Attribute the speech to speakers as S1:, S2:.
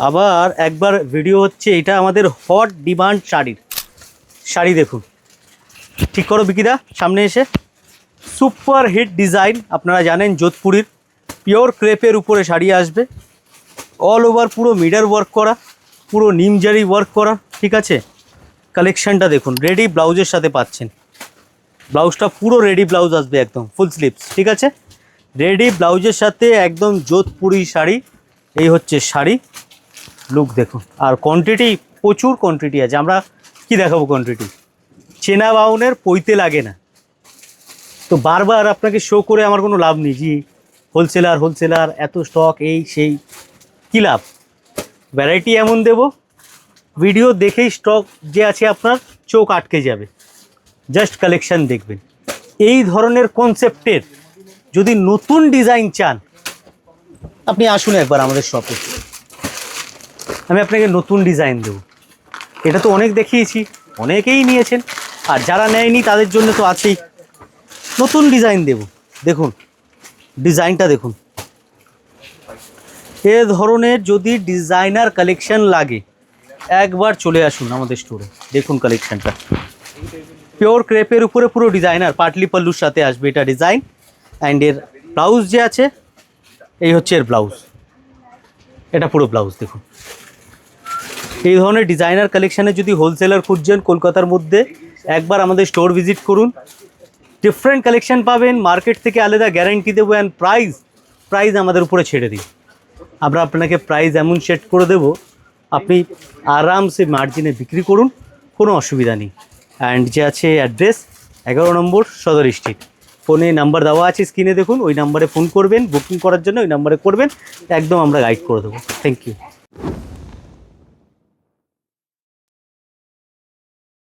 S1: আবার একবার ভিডিও হচ্ছে, এটা আমাদের হট ডিমান্ড শাড়ি দেখুন। ঠিক করো বিকিদা, সামনে এসে। সুপার হিট ডিজাইন, আপনারা জানেন যোধপুরীর পিওর ক্রেপের উপরে শাড়ি আসবে, অল ওভার পুরো মিডার ওয়ার্ক করা, পুরো নিমজারি ওয়ার্ক করা, ঠিক আছে। কালেকশানটা দেখুন, রেডি ব্লাউজের সাথে পাচ্ছেন। ব্লাউজটা পুরো রেডি ব্লাউজ আসবে, একদম ফুল স্লিভস, ঠিক আছে। রেডি ব্লাউজের সাথে একদম যোধপুরি শাড়ি। এই হচ্ছে শাড়ি, লুক দেখুন। আর কোয়ান্টিটি, প্রচুর কোয়ান্টিটি আছে। আমরা কি দেখাবো কোয়ান্টিটি, চেনা বাউনের পইতে লাগে না। তো বারবার আপনাকে শো করে আমার কোনো লাভ নেই, জি হোলসেলার এত স্টক, এই সেই, কী লাভ। ভ্যারাইটি এমন দেব, ভিডিও দেখেই স্টক যে আছে আপনার চোখ আটকে যাবে। জাস্ট কালেকশান দেখবেন। এই ধরনের কনসেপ্টের যদি নতুন ডিজাইন চান, আপনি আসুন একবার আমাদের শপে, আমি আপনাকে নতুন ডিজাইন দেবো। এটা তো অনেক দেখিয়েছি, অনেকেই নিয়েছেন, আর যারা নেয়নি তাদের জন্য তো আছেই। নতুন ডিজাইন দেব, দেখুন ডিজাইনটা দেখুন। এ ধরনের যদি ডিজাইনার কালেকশান লাগে, একবার চলে আসুন আমাদের স্টোরে, দেখুন কালেকশানটা। পিওর ক্রেপের উপরে পুরো ডিজাইনার, পাটলি পাল্লুর সাথে আসবে এটা ডিজাইন। অ্যান্ড এর ব্লাউজ যে আছে, এই হচ্ছে এর ব্লাউজ, এটা পুরো ব্লাউজ দেখুন। এই ধরনের ডিজাইনার কালেকশানে যদি হোলসেলার খুঁজছেন কলকাতার মধ্যে, একবার আমাদের স্টোর ভিজিট করুন। ডিফারেন্ট কালেকশান পাবেন, মার্কেট থেকে আলাদা গ্যারান্টি দেবো। অ্যান্ড প্রাইস আমাদের উপরে ছেড়ে দিই, আমরা আপনাকে প্রাইস এমন সেট করে দেব, আপনি আরামসে মার্জিনে বিক্রি করুন, কোনো অসুবিধা নেই। অ্যান্ড যে আছে অ্যাড্রেস 11 নম্বর সদর স্ট্রিট। ফোনে নাম্বার দেওয়া আছে স্ক্রিনে দেখুন, ওই নাম্বারে ফোন করবেন বুকিং করার জন্য, ওই নাম্বারে করবেন, একদম আমরা গাইড করে দেবো। Thank you.